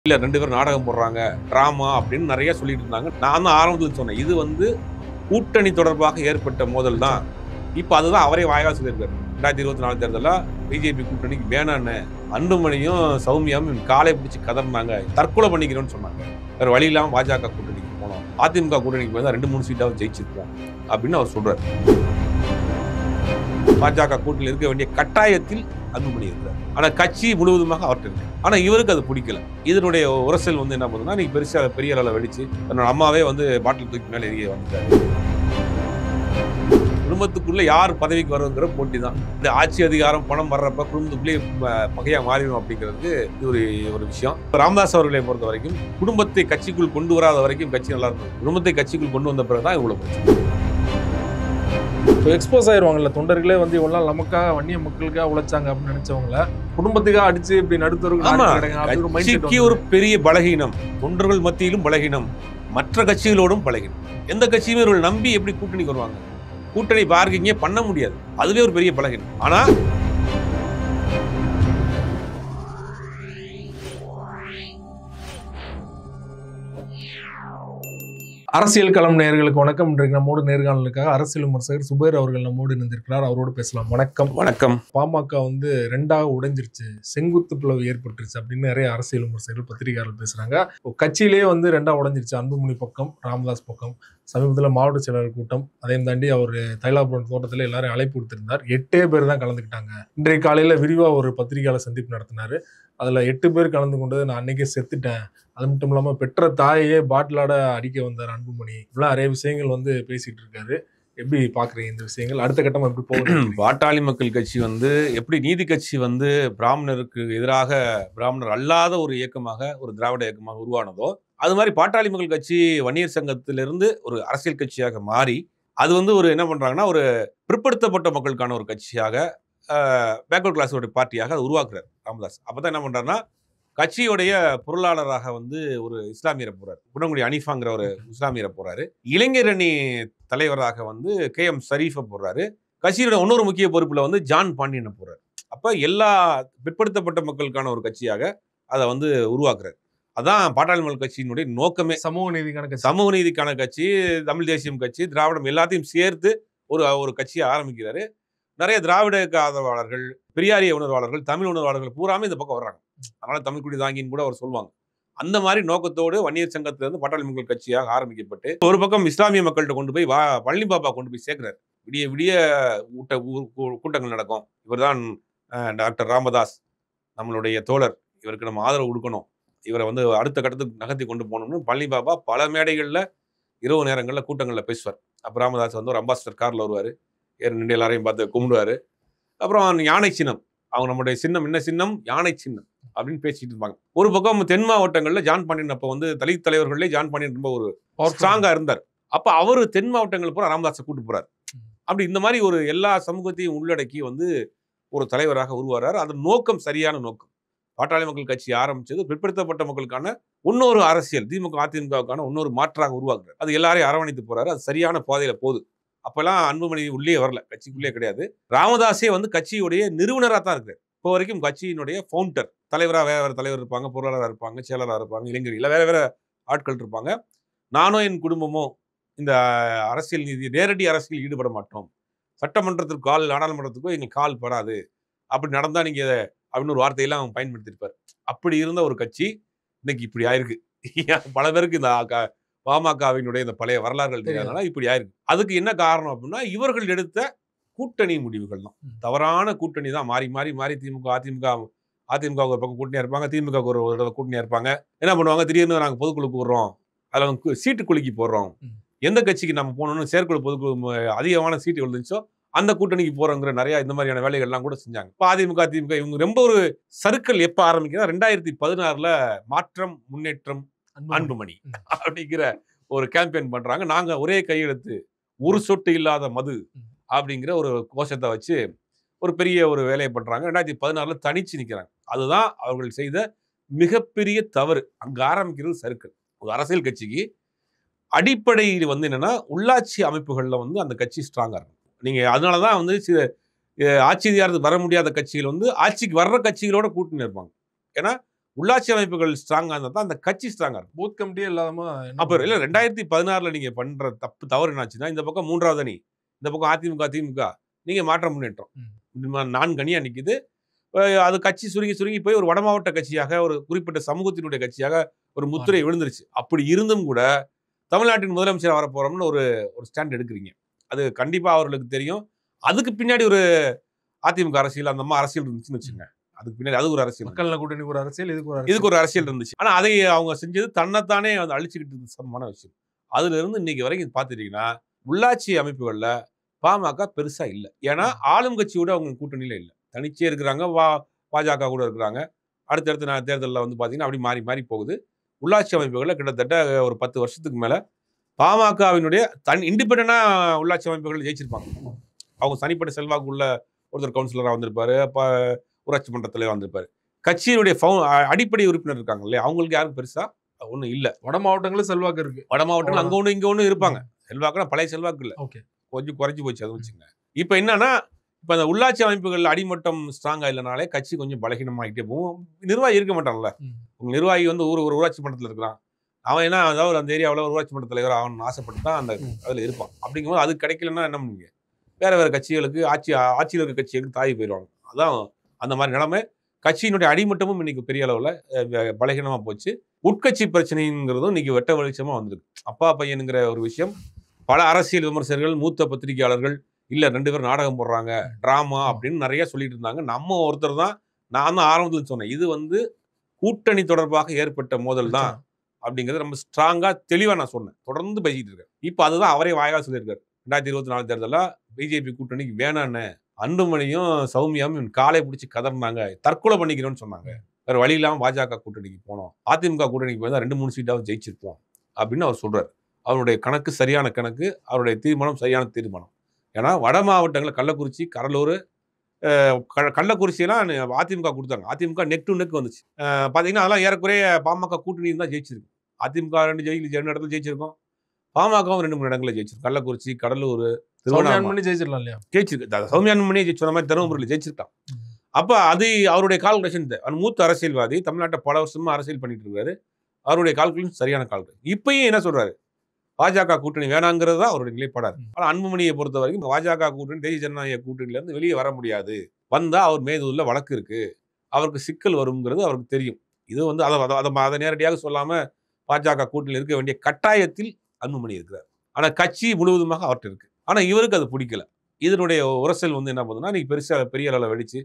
இல்ல 2 பேரும் நாடகம் போடுறாங்க, டிராமா அப்படின்னு நிறைய சொல்லிட்டு இருந்தாங்க. நான் தான் ஆரம்பத்துல சொன்னேன். இது வந்து கூட்டணி தொடர்பாக ஏற்பட்ட மோதல் தான். இப்ப அதுதான் அவரே வாயால சொல்லியிருக்காரு. 2024 தேர்தல்ல பிஜேபி கூட்டணிக்கு வேணான்னு அன்புமணியும் சௌமியாவும் காலை பிடிச்சு கதறினாங்க. தற்கொலை பண்ணிக்கிறோம்னு சொன்னாங்க. வேற வழி இல்லாம பாஜக கூட்டணிக்கு போனோம். அதிமுக கூட்டணிக்கு போய் 2-3 சீட்டாவது ஜெயிச்சிருப்போம் அப்படின்னு அவர் சொல்றாரு. பாஜக கூட்டணியில் இருக்க வேண்டிய கட்டாயத்தில் அன்புமணி இருக்கிறார். ஆனா கட்சி முழுவதுமாக அவர்கிட்ட இருக்கு. ஆனா இவருக்கு அது பிடிக்கல. இதனுடைய உரசல் வந்து என்ன பண்ணுதுன்னா, நீங்க பெருசா பெரிய அளவில் வெடிச்சு தன்னோட அம்மாவே வந்து பாட்டில் தூக்கி மேலே எரிய வந்துட்டாரு. குடும்பத்துக்குள்ள யார் பதவிக்கு வருங்கிற போட்டி தான். இந்த ஆட்சி அதிகாரம் பணம் வர்றப்ப குடும்பத்துக்குள்ளே பகையா மாறிடும் அப்படிங்கிறது இது ஒரு விஷயம். ராமதாஸ் அவர்களை பொறுத்த வரைக்கும் குடும்பத்தை கட்சிக்குள் கொண்டு வராத வரைக்கும் கட்சி நல்லா இருக்கும். குடும்பத்தை கட்சிக்குள் கொண்டு வந்த பிறகுதான் இவ்வளவு பிரச்சனை. எக்ஸ்போஸ் ஆயிருவாங்கல்ல, தொண்டர்களே வந்து இவ்வளவு நமக்காக வன்னிய மக்களுக்காக உழைச்சாங்க அப்படின்னு நினைச்சவங்கள குடும்பத்துக்காக அடிச்சு இப்படி நடுத்தருக்கு ஒரு பெரிய பலகீனம், தொண்டர்கள் மத்தியிலும் பலகீனம், மற்ற கட்சிகளோடும் பலகீனம். எந்த கட்சியுமே இவர்கள் நம்பி எப்படி கூட்டணிக்கு வருவாங்க? கூட்டணி பார்க்கிங்கே பண்ண முடியாது. அதுவே ஒரு பெரிய பலகீனம். ஆனா அரசியல் களம் நேயர்களுக்கு வணக்கம். இன்றைக்கு நம்மோடு நேர்காணலுக்காக அரசியல் விமர்சகர் சுபேர் அவர்கள் நம்மோடு இணைந்திருக்கிறார். அவரோடு பேசலாம். வணக்கம். வணக்கம். பாமக வந்து 2ஆக உடைஞ்சிருச்சு, செங்குத்து பிளவு ஏற்பட்டுருச்சு அப்படின்னு நிறைய அரசியல் விமர்சகர்கள் பத்திரிகையாளர்கள் பேசுறாங்க. கட்சியிலேயே வந்து 2ஆ உடைஞ்சிருச்சு. அன்புமணி பக்கம், ராமதாஸ் பக்கம். சமீபத்தில் மாவட்ட செயலாளர் கூட்டம், அதையும் தாண்டி அவர் தைலாபுரம் தோட்டத்தில் எல்லாரும் அழைப்பு கொடுத்திருந்தார். 8 பேர் தான் கலந்துக்கிட்டாங்க. இன்றைய காலையில் விரிவாக ஒரு பத்திரிகையாளர் சந்திப்பு நடத்தினார். அதில் 8 பேர் கலந்து கொண்டது நான் அன்னைக்கே செத்துட்டேன், அது மட்டும் இல்லாமல் பெற்ற தாயையே பாட்டிலாட அடிக்க வந்தார் அன்புமணி, இப்படிலாம் நிறைய விஷயங்கள் வந்து பேசிட்டு இருக்காரு. எப்படி பாக்குறீங்க இந்த விஷயங்கள்? அடுத்த கட்டம் எப்படி போகுது? பாட்டாளி மக்கள் கட்சி வந்து எப்படி நீதி கட்சி வந்து பிராமணருக்கு எதிராக பிராமணர் அல்லாத ஒரு இயக்கமாக, ஒரு திராவிட இயக்கமாக உருவானதோ, அது மாதிரி பாட்டாளி மக்கள் கட்சி வன்னியர் சங்கத்திலிருந்து ஒரு அரசியல் கட்சியாக மாறி, அது வந்து ஒரு என்ன பண்றாங்கன்னா, ஒரு பிற்படுத்தப்பட்ட மக்களுக்கான ஒரு கட்சியாக, பேக்வர்ட் கிளாஸோட பார்ட்டியாக அதை உருவாக்குறாரு ராமதாஸ். அப்பதான் என்ன பண்றாருன்னா, கட்சியுடைய பொருளாளராக வந்து ஒரு இஸ்லாமியரை போறாரு, குணங்குடி அனிஃபாங்கிற ஒரு இஸ்லாமியரை போறாரு. இளைஞர் அணி தலைவராக வந்து KM ஷரீஃபை போடுறாரு. கட்சியோட இன்னொரு முக்கிய பொறுப்புல வந்து ஜான் பாண்டியனை போடுறாரு. அப்ப எல்லா பிற்படுத்தப்பட்ட மக்களுக்கான ஒரு கட்சியாக அதை வந்து உருவாக்குறாரு. அதான் பாட்டாளி மக்கள் கட்சியினுடைய நோக்கமே. சமூக நீதிக்கான கட்சி, தமிழ் தேசியம் கட்சி, திராவிடம் எல்லாத்தையும் சேர்த்து ஒரு கட்சியை ஆரம்பிக்கிறாரு. நிறைய திராவிட ஆதரவாளர்கள், பெரியாரிய உணர்வாளர்கள், தமிழ் உணர்வாளர்கள் பூராமே இந்த பக்கம் வர்றாங்க. அதனால தமிழ் குடி தாங்கின்னு கூட அவர் சொல்லுவாங்க. அந்த மாதிரி நோக்கத்தோடு வன்னியர் சங்கத்திலிருந்து பாட்டாளி மக்கள் கட்சியாக ஆரம்பிக்கப்பட்டு ஒரு பக்கம் இஸ்லாமிய மக்கள்கிட்ட கொண்டு போய் பழனி பாபா கொண்டு போய் சேர்க்கிறார். விடிய விடிய கூட்டங்கள் நடக்கும். இவர்தான் டாக்டர் ராமதாஸ், நம்மளுடைய தோழர், இவருக்கு நம்ம ஆதரவு கொடுக்கணும், இவரை வந்து அடுத்த கட்டத்துக்கு நகர்த்தி கொண்டு போகணும்னு பழனி பாபா பல மேடைகளில் இரவு நேரங்களில் கூட்டங்களில் பேசுவார். அப்போ ராமதாஸ் வந்து ஒரு அம்பாசிடர் காரில் வருவார், நின்று எல்லாரையும் பார்த்து கும்பிடுவார். அப்புறம் யானை சின்னம், அவங்க நம்முடைய சின்னம் என்ன சின்னம், யானை சின்னம் அப்படின்னு பேசிட்டு இருப்பாங்க. ஒரு பக்கம் தென் மாவட்டங்களில் ஜான் பாண்டியன், அப்போ வந்து தலித் தலைவர்களே ஜான் பாண்டியன் ரொம்ப ஒரு ஸ்ட்ராங்கா இருந்தார். அப்ப அவரு தென் மாவட்டங்கள் பூரா ராமதாஸை கூட்டு போறாரு. அப்படி இந்த மாதிரி ஒரு எல்லா சமூகத்தையும் உள்ளடக்கி வந்து ஒரு தலைவராக உருவாரார். அந்த நோக்கம் சரியான நோக்கம். பாட்டாளி மக்கள் கட்சி ஆரம்பிச்சது பிற்படுத்தப்பட்ட மக்களுக்கான இன்னொரு அரசியல், திமுக அதிமுகவுக்கான இன்னொரு மாற்றாக உருவாக்குறாரு. அது எல்லாரையும் அரவணைத்து போறாரு. அது சரியான பாதையில போகுது. அப்பெல்லாம் அன்புமணி உள்ளே வரல, கட்சிக்குள்ளே கிடையாது. ராமதாஸே வந்து கட்சியுடைய நிறுவனராக தான் இருக்கிறார். இப்போ வரைக்கும் கட்சியினுடைய ஃபவுண்டர், தலைவராக வேற தலைவர் இருப்பாங்க, பொருளாளராக இருப்பாங்க, செயலராக இருப்பாங்க, இளைஞர்கள் வேற வேற ஆட்கள் இருப்பாங்க. நானும் என் குடும்பமும் இந்த அரசியல் நீதி நேரடி அரசியல் ஈடுபட மாட்டோம், சட்டமன்றத்திற்கு கால், நாடாளுமன்றத்துக்கும் எங்களுக்கு கால் படாது, அப்படி நடந்தா நீங்க அப்படின்னு ஒரு வார்த்தையெல்லாம் அவங்க பயன்படுத்தியிருப்பார். அப்படி இருந்த ஒரு கட்சி இன்னைக்கு இப்படி ஆயிருக்கு. பல பேருக்கு இந்த பாமகவினுடைய இந்த பழைய வரலாறுகள் தெரியாதனால இப்படி ஆயிருக்கு. அதுக்கு என்ன காரணம் அப்படின்னா, இவர்கள் எடுத்த கூட்டணி முடிவுகள் தான். தவறான கூட்டணி தான். மாறி மாறி மாறி அதிமுக ஒரு பக்கம் கூட்டணியா இருப்பாங்க, திமுக ஒரு கூட்டணியா இருப்பாங்க. என்ன பண்ணுவாங்க, திடீர்னு நாங்கள் பொதுக்குழு போடுறோம், அதில் சீட்டு குலுக்கி போடுறோம், எந்த கட்சிக்கு நம்ம போகணும்னு செயற்குழு பொதுக்குழு அதிகமான சீட்டு விழுந்துச்சோ அந்த கூட்டணிக்கு போறோங்கிற நிறைய இந்த மாதிரியான வேலைகள்லாம் கூட செஞ்சாங்க. இப்போ அதிமுக திமுக இவங்க ரொம்ப ஒரு சர்க்கிள் எப்போ ஆரம்பிக்குதுன்னா, 2016 மாற்றம் முன்னேற்றம் அன்புமணி அப்படிங்கிற ஒரு கேம்பெயின் பண்றாங்க. நாங்க ஒரே கையெழுத்து, ஒரு சொட்டு இல்லாத மது அப்படிங்கிற ஒரு கோஷத்தை வச்சு ஒரு பெரிய ஒரு வேலையை பண்றாங்க. 2016 தனிச்சு நிற்கிறாங்க. அதுதான் அவர்கள் செய்த மிகப்பெரிய தவறு. அங்க ஆரம்பிக்கிறது சர்க்கிள். ஒரு அரசியல் கட்சிக்கு அடிப்படையில் வந்து என்னன்னா, உள்ளாட்சி அமைப்புகள்ல வந்து அந்த கட்சி ஸ்ட்ராங்கா இருக்கும். நீங்க அதனாலதான் வந்து ஆட்சி அதிகாரத்துக்கு வர முடியாத கட்சிகள் வந்து ஆட்சிக்கு வர்ற கட்சிகளோட கூட்டணி இருப்பாங்க. ஏன்னா உள்ளாட்சி அமைப்புகள் ஸ்ட்ராங்கா இருந்தா தான் அந்த கட்சி ஸ்ட்ராங்கா இருக்கும். பூத் கமிட்டியே இல்லாம அப்ப இல்ல 2016 நீங்க பண்ற தவறு என்னாச்சுன்னா, இந்த பக்கம் 3வது அணி, இந்த பக்கம் அதிமுக, திமுக, நீங்க மாற்ற முன்னேற்றம். 4 அணியா நிக்குது. அது கட்சி சுருங்கி சுருங்கி போய் ஒரு வடமாவட்ட கட்சியாக, ஒரு குறிப்பிட்ட சமூகத்தினுடைய கட்சியாக ஒரு முத்திரை விழுந்துருச்சு. அப்படி இருந்தும் கூட தமிழ்நாட்டின் முதலமைச்சர் வரப்போறோம்னு ஒரு ஸ்டாண்ட் எடுக்கிறீங்க. அது கண்டிப்பா அவர்களுக்கு தெரியும். அதுக்கு பின்னாடி ஒரு அதிமுக அரசியல், அந்த அரசியல் இருந்துச்சுன்னு வச்சுங்க. அதுக்கு பின்னாடி அது ஒரு அரசியல். மக்கள் நல கூட்டணி ஒரு அரசியல், இதுக்கு ஒரு அரசியல் இருந்துச்சு. ஆனா அதை அவங்க செஞ்சது தன்னைத்தானே அழிச்சுக்கிட்டு சமமான விஷயம். அதுல இருந்து இன்னைக்கு வரைக்கும் பாத்துட்டீங்கன்னா, உள்ளாட்சி அமைப்புகள்ல பாமக பெருசா இல்ல. ஏன்னா ஆளும் கட்சியோட அவங்க கூட்டணியில இல்ல. தனிச்சே இருக்கிறாங்க. பாஜக கூட இருக்கிறாங்க. அடுத்தடுத்த தேர்தலில் வந்து பாத்தீங்கன்னா அப்படி மாறி மாறி போகுது. உள்ளாட்சி அமைப்புகள்ல கிட்டத்தட்ட ஒரு 10 வருஷத்துக்கு மேல பாமகவினுடைய இண்டிபெண்டனா உள்ளாட்சி அமைப்புகள் ஜெயிச்சிருப்பாங்க. அவங்க தனிப்பட்ட செல்வாக்கு உள்ள ஒருத்தர் கவுன்சிலரா வந்திருப்பாரு, ஊராட்சி மன்ற தலைவர் வந்திருப்பாரு. கட்சியினுடைய அடிப்படை உறுப்பினர் இருக்காங்க இல்லையா, அவங்களுக்கு யாரும் பெருசா ஒன்றும் இல்ல. வட மாவட்டங்களும் செல்வாக்கு இருக்கு. வட மாவட்டங்கள் அங்க ஒண்ணு இங்க ஒண்ணு இருப்பாங்க. செல்வாக்குனா பழைய செல்வாக்கு இல்ல, ஓகே, கொஞ்சம் குறைஞ்சு போச்சு. அதை வச்சுங்க. இப்ப என்னன்னா, இப்ப அந்த உள்ளாட்சி அமைப்புகள் அடிமட்டம் ஸ்ட்ராங்கா இல்லைனாலே கட்சி கொஞ்சம் பலகீனமாகிட்டே போகும். நிர்வாகி இருக்க மாட்டான்ல. உங்க நிர்வாகி வந்து ஒரு ஊராட்சி மன்றத்தில் இருக்கிறான். அவன் என்ன அதாவது அந்த ஏரியாவில் ஒரு ஊராட்சி மன்ற தலைவர் அவன் ஆசைப்பட்டு தான் அந்த அதில் இருப்பான். அப்படிங்கும்போது அது கிடைக்கலன்னா என்ன பண்ணுவீங்க? வேற கட்சிகளுக்கு ஆட்சியில் இருக்க கட்சிகளுக்கு தாவி போயிடுவாங்க. அதான் அந்த மாதிரி நிலைமை. கட்சியினுடைய அடிமட்டமும் இன்னைக்கு பெரிய அளவில் பலகீனமாக போச்சு. உட்கட்சி பிரச்சனைங்கிறதும் இன்னைக்கு வெட்ட வெளிச்சமாக வந்திருக்கு. அப்பா பையனுங்கிற ஒரு விஷயம் பல அரசியல் விமர்சகர்கள், மூத்த பத்திரிகையாளர்கள், இல்ல 2 பேரும் நாடகம் போடுறாங்க, டிராமா அப்படின்னு நிறைய சொல்லிட்டு இருந்தாங்க. நம்ம ஒருத்தர் தான், நான் தான் ஆரம்பத்தில் சொன்னேன், இது வந்து கூட்டணி தொடர்பாக ஏற்பட்ட மோதல் தான் அப்படிங்கிறது ரொம்ப ஸ்ட்ராங்கா தெளிவா நான் சொன்னேன். தொடர்ந்து பேசிட்டு இருக்கேன். இப்போ அதுதான் அவரே வாயால் சொல்லியிருக்காரு. 2024 தேர்தலில் பிஜேபி கூட்டணிக்கு வேணான்னு அன்புமணியும் சௌமியாவும் காலை பிடிச்சி கதறினாங்க, தற்கொலை பண்ணிக்கிறோன்னு சொன்னாங்க. வேற வழி இல்லாமல் பாஜக கூட்டணிக்கு போனோம், அதிமுக கூட்டணிக்கு போய் தான் 2-3 சீட்டாவது ஜெயிச்சிருப்போம் அப்படின்னு அவர் சொல்றாரு. அவருடைய கணக்கு சரியான கணக்கு, அவருடைய தீர்மானம் சரியான தீர்மானம். ஏன்னா வட மாவட்டங்களில் கள்ளக்குறிச்சி, கடலூர், கள்ளக்குறிச்சியெல்லாம் அதிமுக கொடுத்தாங்க. அதிமுக நெக் டு நெக் வந்துச்சு. பார்த்தீங்கன்னா அதெல்லாம் ஏறக்குறைய பாமக கூட்டணி தான் ஜெயிச்சிருக்கு. அதிமுக 2 இடத்துல ஜெயிச்சிருக்கோம், பாமகவும் 2-3 இடங்களில் ஜெயிச்சிருக்கு. கள்ளக்குறிச்சி, கடலூர், திருவண்ணாமலை ஜெயிச்சிடலாம் இல்லையா? ஜெயிச்சிருக்கு. சௌமியான்மணி சொன்ன மாதிரி தருமபுரியில் ஜெயிச்சிருக்கான். அப்ப அது அவருடைய கால்குலேஷன். மூத்த அரசியல்வாதி, தமிழ்நாட்டை பல வருஷமா அரசியல் பண்ணிட்டு இருக்காரு. அவருடைய கால்குலேஷன் சரியான கால்குலேஷன். இப்பயும் என்ன சொல்றாரு, பாஜக கூட்டணி வேணாங்கிறது தான் அவருடைய நிலைப்பாடாரு. ஆனா அன்புமணியை பொறுத்த வரைக்கும் பாஜக கூட்டணி, தேசிய ஜனநாயக கூட்டணியில இருந்து வெளியே வர முடியாது, வந்தா அவர் மீது வழக்கு இருக்கு, அவருக்கு சிக்கல் வருங்கிறது அவருக்கு தெரியும். இது வந்து அதை நேரடியாக சொல்லாம பாஜக கூட்டணியில் இருக்க வேண்டிய கட்டாயத்தில் அன்புமணி இருக்கிறார். ஆனா கட்சி முழுவதுமாக அவர்கிட்ட இருக்கு. ஆனா இவருக்கு அது பிடிக்கல. இதனுடைய உரசல் வந்து என்ன பண்ணுதுன்னா, இன்னைக்கு பெரிய அளவில் வெடிச்சு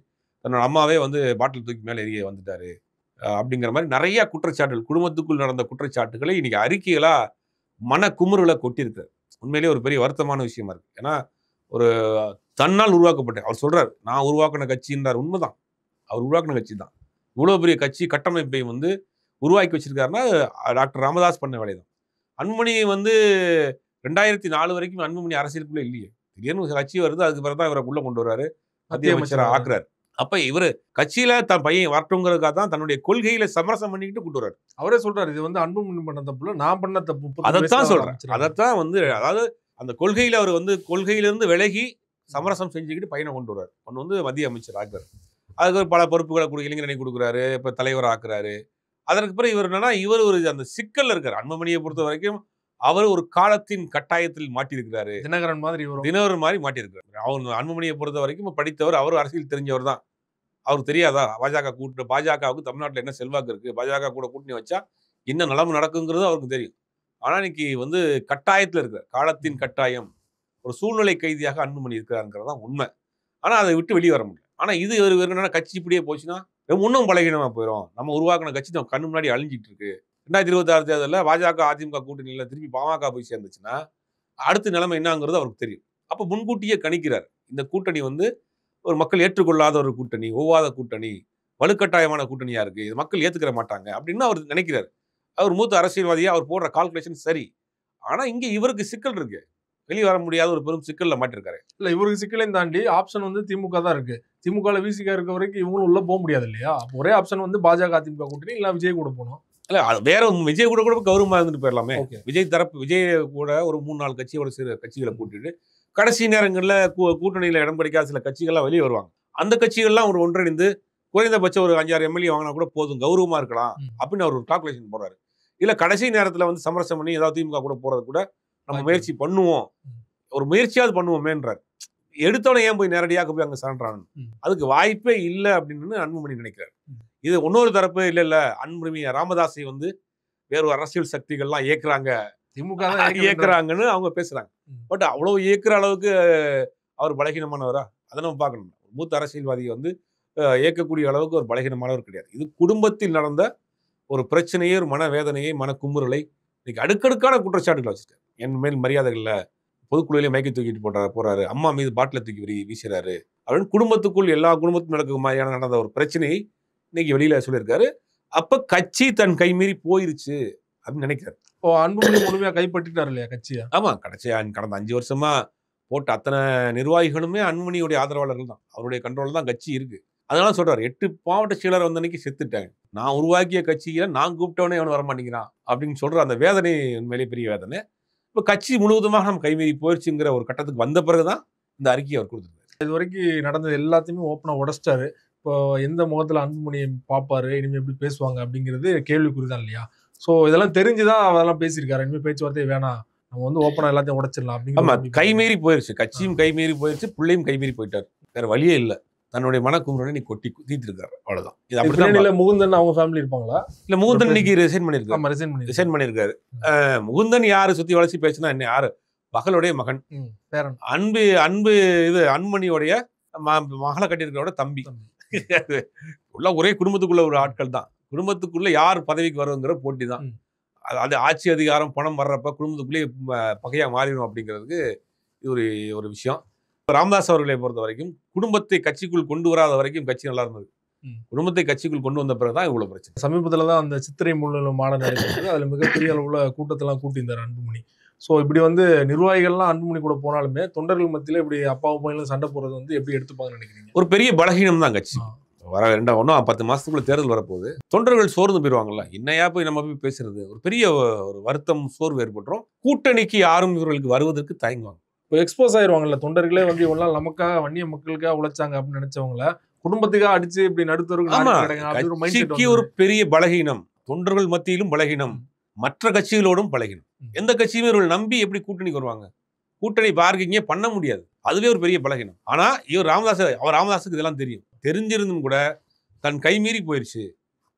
தன்னோட அம்மாவே வந்து பாட்டில் தூக்கி மேலே எரிய வந்துட்டாரு அப்படிங்கிற மாதிரி நிறைய குற்றச்சாட்டுகள், குடும்பத்துக்குள் நடந்த குற்றச்சாட்டுகளை இன்னைக்கு அறிக்கைகளா மன குமுறுகளை கொட்டியிருக்காரு. உண்மையிலேயே ஒரு பெரிய வருத்தமான விஷயமா இருக்கு. ஏன்னா ஒரு தன்னால் உருவாக்கப்பட்ட, அவர் சொல்றாரு நான் உருவாக்கின கட்சின்றார். உண்மைதான், அவர் உருவாக்கின கட்சி தான். இவ்வளவு பெரிய கட்சி கட்டமைப்பை வந்து உருவாக்கி வச்சிருக்காருன்னா டாக்டர் ராமதாஸ் பண்ண வேலைதான். அன்புமணி வந்து 2004 வரைக்கும் அன்புமணி அரசியலுக்குள்ள இல்லையே, திடீர்னு கட்சி வருது, அதுக்கு பிறகு தான் இவரை உள்ள கொண்டு வர்றாரு, மத்திய அமைச்சரை ஆக்குறாரு. அப்ப இவரு கட்சியில தன் பையன் வரட்டுங்கிறதுக்காக தான் தன்னுடைய கொள்கையில சமரசம் பண்ணிக்கிட்டு கூட்டு வர்றாரு. அவரே சொல்றாரு, இது வந்து அன்புமணி பண்ண தப்புல, நான் பண்ண தப்பு. அதைத்தான் சொல்றேன். அதைத்தான் வந்து அதாவது அந்த கொள்கையில அவர் வந்து கொள்கையிலிருந்து விலகி சமரசம் செஞ்சுக்கிட்டு பையனை கொண்டு வர்றாரு. ஒன்று வந்து மத்திய அமைச்சர் ஆக்குறாரு. அதுக்கு பல பொறுப்புகளை இளைஞரணி கொடுக்குறாரு, இப்ப தலைவர் ஆக்குறாரு. அதற்கு பிறகு இவர் என்னன்னா, இவர் ஒரு அந்த சிக்கல்ல இருக்காரு. அன்புமணியை பொறுத்த வரைக்கும் அவர் ஒரு காலத்தின் கட்டாயத்தில் மாட்டியிருக்கிறாரு. தினகரன் மாதிரி மாட்டியிருக்கிறாரு. அவர் அன்புமணியை பொறுத்த வரைக்கும் படித்தவர், அவர் அரசியல் தெரிஞ்சவர் தான். அவருக்கு தெரியாதா பாஜகவுக்கு தமிழ்நாட்டில் என்ன செல்வாக்கு இருக்கு, பாஜக கூட கூட்டணி வச்சா என்ன நிலைமை நடக்குங்கிறது அவருக்கு தெரியும். ஆனா இன்னைக்கு வந்து கட்டாயத்தில் இருக்கிறார், காலத்தின் கட்டாயம், ஒரு சூழ்நிலை கைதியாக அன்புமணி இருக்கிறாருங்கிறது தான் உண்மை. ஆனா அதை விட்டு வெளியே வர முடியல. ஆனா இது என்னன்னா, கட்சி இப்படியே போச்சுன்னா இன்னும் பலகீனமா போயிடும். நம்ம உருவாக்கின கட்சி நம்ம கண்ணு முன்னாடி அழிஞ்சிட்டு இருக்கு. 2026 தேர்தலில் பாஜக அதிமுக கூட்டணியில் திருப்பி பாமக போய் சேர்ந்துச்சுன்னா அடுத்த நிலைமை என்னங்கிறது அவருக்கு தெரியும். அப்ப முன்கூட்டியே கணிக்கிறார், இந்த கூட்டணி வந்து ஒரு மக்கள் ஏற்றுக்கொள்ளாத ஒரு கூட்டணி, ஒவ்வாத கூட்டணி, வலுக்கட்டாயமான கூட்டணியா இருக்கு, இது மக்கள் ஏத்துக்கிற மாட்டாங்க அப்படின்னு அவர் நினைக்கிறார். அவர் மூத்த அரசியல்வாதியா அவர் போடுற கால்குலேஷன் சரி. ஆனா இங்க இவருக்கு சிக்கல் இருக்கு, வெளியே வர முடியாத ஒரு பெரும் சிக்கல்ல மாட்டிருக்காரு. இல்ல, இவருக்கு சிக்கலையும் தாண்டி ஆப்ஷன் வந்து திமுக தான் இருக்கு. திமுக விசிக இருக்க வரைக்கும் இவங்களும் உள்ள போக முடியாது இல்லையா? ஒரே ஆப்ஷன் வந்து பாஜக அதிமுக கூட்டணி, இல்ல விஜய் கூட போகணும். இல்ல வேற விஜய் கூட கௌரவமா இருந்துட்டு போயிடலாமே. விஜய் கூட ஒரு 3-4 கட்சியோட சில கட்சிகளை கூட்டிட்டு கடைசி நேரங்களில் கூட்டணியில் இடம் கிடைக்காத சில கட்சிகள்லாம் வெளியே வருவாங்க. அந்த கட்சிகள்லாம் ஒரு ஒன்றிணைந்து குறைந்தபட்சம் ஒரு 5-6 எம்எல்ஏ வாங்கினா கூட போதும், கௌரவமா இருக்கலாம் அப்படின்னு அவர் ஒரு கால்குலேஷன் போடுறாரு. இல்ல கடைசி நேரத்துல வந்து சமரசம் பண்ணி ஏதாவது திமுக கூட போறது கூட நம்ம முயற்சி பண்ணுவோம், ஒரு முயற்சியாவது பண்ணுவோமேன்றார். எடுத்தோடனே ஏன் போய் நேரடியாக போய் அங்க சரண்டர் அதுக்கு வாய்ப்பே இல்லை அப்படின்னு அன்புமணி நினைக்கிறார். இது இன்னொரு தரப்பு இல்ல அன்புமணி ராமதாஸை வந்து வேறு அரசியல் சக்திகள்லாம் இயக்குறாங்க, திமுக இயக்குறாங்கன்னு அவங்க பேசுறாங்க. பட் அவ்வளவு இயக்குற அளவுக்கு அவர் பலகீனமானவரா? அதை நம்ம பார்க்கணும். மூத்த அரசியல்வாதி வந்து இயக்கக்கூடிய அளவுக்கு ஒரு பலகீனமானவர் கிடையாது. இது குடும்பத்தில் நடந்த ஒரு பிரச்சனையை, ஒரு மனவேதனையை, மனக்குமுறலை இன்னைக்கு அடுக்கடுக்கான குற்றச்சாட்டுகள் வச்சிருக்காரு. என் மேல் மரியாதை இல்லை, பொதுக்குழுவிலே மயக்கி தூக்கிட்டு போறாரு, அம்மா மீது பாட்டில தூக்கி வீசுறாரு அப்படின்னு குடும்பத்துக்குள் எல்லா குடும்பத்துக்கும் நடக்க மாதிரியான நடந்த ஒரு பிரச்சனையை இன்னைக்கு வெளியில சொல்லியிருக்காரு. அப்ப கட்சி தன் கைமீறி போயிருச்சு அப்படின்னு நினைக்கிறாரு. அன்புமணி முழுமையா கைப்பற்றிட்டாரு இல்லையா கட்சியா? ஆமா, கடைசியா கடந்த 5 வருஷமா போட்ட அத்தனை நிர்வாகிகளுமே அன்புமணியுடைய ஆதரவாளர்கள் தான், அவருடைய கண்ட்ரோல் தான் கட்சி இருக்கு. அதனால சொல்றாரு, 8 மாவட்ட செயலர் வந்த அன்னைக்கு செத்துட்டாங்க, நான் உருவாக்கிய கட்சியில நான் கூப்பிட்டவனே அவன் வரமாட்டேங்கிறான் அப்படின்னு சொல்ற அந்த வேதனை உண்மையிலே பெரிய வேதனை. இப்போ கட்சி முழுவதுமாக நம்ம கைமீறி போயிடுச்சுங்கிற ஒரு கட்டத்துக்கு வந்த பிறகுதான் இந்த அறிக்கையை அவர் கொடுத்துருக்காரு. இது வரைக்கும் நடந்தது எல்லாத்தையுமே ஓப்பனா உடைச்சிட்டாரு. இப்போ எந்த முகத்துல அன்புமணியை பார்ப்பாரு, இனிமே எப்படி பேசுவாங்க அப்படிங்கிறது கேள்விக்குறிதான் இல்லையா? ஸோ இதெல்லாம் தெரிஞ்சுதான் அதெல்லாம் பேசியிருக்காரு. இனிமேல் பேச்சுவார்த்தையே வேணாம், நம்ம வந்து ஓப்பனா எல்லாத்தையும் உடைச்சிடலாம் அப்படிங்கிற. கைமீறி போயிருச்சு, கட்சியும் கைமீறி போயிருச்சு, பிள்ளையும் கைமீறி போயிட்டார், வேற வழியே இல்லை. தன்னுடைய மனக்குமுறை நீ கொட்டி தீர்த்திருக்காரு, அவ்வளவுதான். இது அப்படிதான். முகுந்தன் அவங்க ஃபேமிலி இருப்பாங்களா? இல்ல, முகுந்தன் இன்னைக்கு ரிசைன் பண்ணிருக்காரு. முகுந்தன் யாரு சுத்தி வளர்ச்சி பேசினா என்ன, யாரு? மகளுடைய மகன், அன்பு இது அன்புமணியோடைய மகளை கட்டியிருக்கிறோட தம்பி. உள்ள ஒரே குடும்பத்துக்குள்ள ஒரு ஆட்கள் தான். குடும்பத்துக்குள்ள யார் பதவிக்கு வருங்கிற போட்டி தான். அது ஆட்சி அதிகாரம் பணம் வர்றப்ப குடும்பத்துக்குள்ளேயே பகையா மாறிடும் அப்படிங்கிறதுக்கு இது ஒரு விஷயம். ராமதாஸ் அவர்களை பொறுத்த வரைக்கும் குடும்பத்தை கட்சிக்குள் கொண்டு வராத வரைக்கும் கட்சி நல்லா இருந்தது. குடும்பத்தை கட்சிக்குள் கொண்டு வந்த பிறகுதான் இவ்வளவு பிரச்சனை. சமீபத்துல தான் அந்த சித்திரை முள்ள மாட நடைபெற்றது. அதுல மிகப்பெரிய அளவுல கூட்டத்தெல்லாம் கூட்டியிருந்தார் அன்புமணி. ஸோ இப்படி வந்து நிர்வாகிகள்லாம் அன்புமணி கூட போனாலுமே தொண்டர்கள் மத்தியில இப்படி அப்பா அம்மாவும் சண்டை போடுறது வந்து எப்படி எடுத்துப்பாங்கன்னு நினைக்கிறீங்க? ஒரு பெரிய பலகீனம் தான் கட்சி. வர 10 மாசத்துக்குள்ள தேர்தல் வரப்போகுது, தொண்டர்கள் சோர்ந்து போயிடுவாங்கல்ல, இன்னையா போய் நம்ம போய் பேசுறது, ஒரு பெரிய ஒரு வருத்தம், சோர்வு ஏற்பட்டுரும். கூட்டணிக்கு யாரும் இவர்களுக்கு வருவதற்கு தயங்குவாங்க. இப்போ எக்ஸ்போஸ் ஆயிடுவாங்கல்ல, தொண்டர்களே வந்து இவ்வளவு நாள் நமக்காக வன்னிய மக்களுக்காக உழைச்சாங்க அப்படின்னு நினைச்சவங்கள குடும்பத்துக்காக அடிச்சு இப்படி நடுத்தருக்கு ஒரு பெரிய பலகீனம், தொண்டர்கள் மத்தியிலும் பலகீனம், மற்ற கட்சிகளோடும் பலகீனம். எந்த கட்சியுமே இவர்கள் நம்பி எப்படி கூட்டணிக்கு வருவாங்க? கூட்டணி பார்க்கிங்கே பண்ண முடியாது, அதுவே ஒரு பெரிய பலகீனம். ஆனா இவர் ராமதாஸுக்கு இதெல்லாம் தெரியும். தெரிஞ்சிருந்தும் கூட தன் கைமீறி போயிடுச்சு,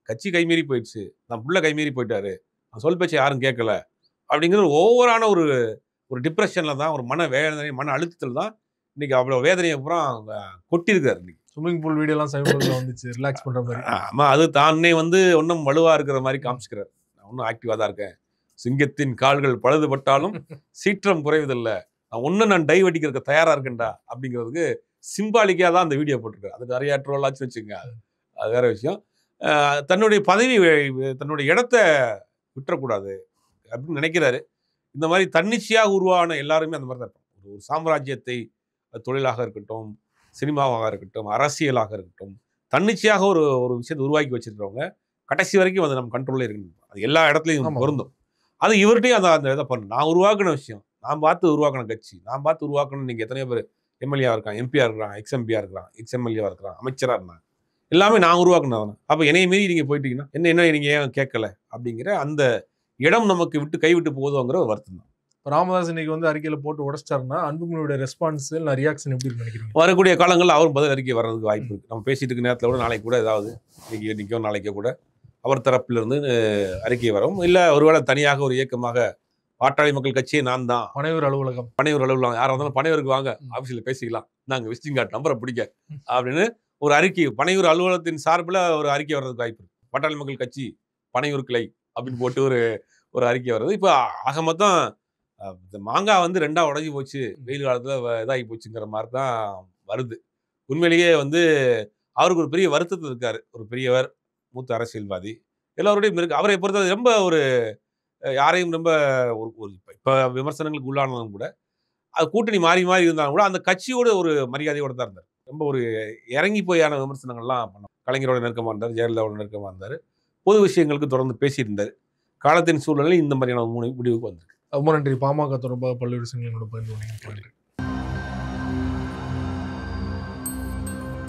கட்சி கைமீறி போயிடுச்சு, தன் புள்ள கைமீறி போயிட்டாரு, சொல் பேச்சை யாரும் கேட்கல அப்படிங்கிறது ஓவரான ஒரு டிப்ரெஷன்ல தான், ஒரு மன வேதனை, மன அழுத்தத்தில் தான் இன்னைக்கு அவ்வளவு வேதனையை அப்புறம் கொட்டியிருக்காரு. இன்னைக்கு ஸ்விம்மிங் பூல் வீடியோலாம் சமீபத்தில் வந்துச்சு, ரிலாக்ஸ் பண்ற மாதிரி. ஆமா, அது தானே வந்து ஒன்றும் வலுவா இருக்கிற மாதிரி காமிச்சுக்கிறார். நான் ஒன்றும் ஆக்டிவா தான் இருக்கேன், சிங்கத்தின் கால்கள் பழுதுபட்டாலும் சீற்றம் குறைவதில்லை, நான் டைவ் அடிக்கிறதுக்கு தயாரா இருக்கேன்டா அப்படிங்கிறதுக்கு சிம்பாலிக்கா தான் அந்த வீடியோ போட்டிருக்காரு. அது நிறைய ட்ரோலாச்சு வச்சுங்க, அது வேற விஷயம். தன்னுடைய பதவி, தன்னுடைய இடத்த விட்டுறக்கூடாது அப்படின்னு நினைக்கிறாரு. இந்த மாதிரி தன்னிச்சையாக உருவான எல்லாருமே அந்த மாதிரி தான் இருப்பாங்க. ஒரு சாம்ராஜ்யத்தை, தொழிலாக இருக்கட்டும், சினிமாவாக இருக்கட்டும், அரசியலாக இருக்கட்டும், தன்னிச்சையாக ஒரு விஷயத்தை உருவாக்கி வச்சிருக்கிறவங்க கடைசி வரைக்கும் அது நம்ம கண்ட்ரோல்ல இருக்கு. அது எல்லா இடத்துலையும் பொருந்தும். அது இவர்கிட்டையும் அந்த இதை பண்ணு, நான் உருவாக்கின விஷயம், நான் பார்த்து உருவாக்கின கட்சி, நான் பார்த்து உருவாக்கணும். நீங்க எத்தனையோ பேர் எம்எல்ஏ இருக்கான், எம்பியா இருக்கிறான், எக்ஸ்எம்பியா இருக்கிறான், எக்ஸ்எம்எல்ஏவா இருக்கிறான், அமைச்சரா இருந்தாங்க, எல்லாமே நான் உருவாக்குனதானே. அப்ப என்னைய மீறி நீங்க போயிட்டீங்கன்னா என்ன நீங்க ஏன் கேட்கல அப்படிங்கிற அந்த இடம் நமக்கு விட்டு கைவிட்டு போகுதுங்கிற ஒரு வருத்தம் தான். ராமதாஸ் இன்னைக்கு வந்து அறிக்கையில போட்டு உடைச்சிட்டாருன்னா அன்புமணியோட ரெஸ்பான்ஸ் ரியாக்ஷன் எப்படி நினைக்கிறீங்க? வரக்கூடிய காலங்களில் அவரும் பதில் அறிக்கை வர்றதுக்கு வாய்ப்பு இருக்கு. நம்ம பேசிட்டு இருக்க நேரத்தில் கூட நாளைக்கு கூட ஏதாவது இன்னைக்கோ நாளைக்கோ கூட அவர் தரப்பிலிருந்து அறிக்கை வரும். இல்லை ஒருவேளை தனியாக ஒரு இயக்கமாக பாட்டாளி மக்கள் கட்சியே நான் தான், பனையூர் அலுவலகம் யாராக இருந்தாலும் பனையூருக்கு வாங்க, ஆஃபீஸில் பேசிக்கலாம், நாங்கள் விசிட்டிங் கார்டு நம்பரை பிடிக்க அப்படின்னு ஒரு அறிக்கை பனையூர் அலுவலகத்தின் சார்பில் ஒரு அறிக்கை வர்றதுக்கு வாய்ப்பு இருக்கு. பாட்டாளி மக்கள் கட்சி பனையூர் கிளை அப்படின்னு போட்டு ஒரு அறிக்கை வர்றது. இப்போ ஆக மொத்தம் மாங்காய் வந்து 2ஆ உடஞ்சி போச்சு, வெயில் காலத்தில் இதாகி போச்சுங்கிற மாதிரி தான் வருது. உண்மையிலேயே வந்து அவருக்கு ஒரு பெரிய வருத்தத்தில் இருக்காரு. ஒரு பெரியவர், மூத்த அரசியல்வாதி, எல்லோருடையும் இருக்கு. அவரை பொறுத்தவரை ரொம்ப யாரையும் ரொம்ப இப்போ விமர்சனங்களுக்கு உள்ளானதும் கூட, அது கூட்டணி மாறி இருந்தாலும் கூட அந்த கட்சியோட ஒரு மரியாதையோட தான் இருந்தார். ரொம்ப இறங்கி போயான விமர்சனங்கள்லாம் பண்ணோம். கலைஞரோட நெருக்கமாக இருந்தார், ஜெயலலிதாவோட நெருக்கமாக இருந்தார், பொது விஷயங்களுக்கு தொடர்ந்து பேசியிருந்தார். காலத்தின் சூழ்நிலை இந்த மாதிரியான முடிவுக்கு வந்திருக்கு. ரொம்ப நன்றி. பாமக தொடர்பாக பல்வேறு விஷயங்களோட பகிர்ந்து.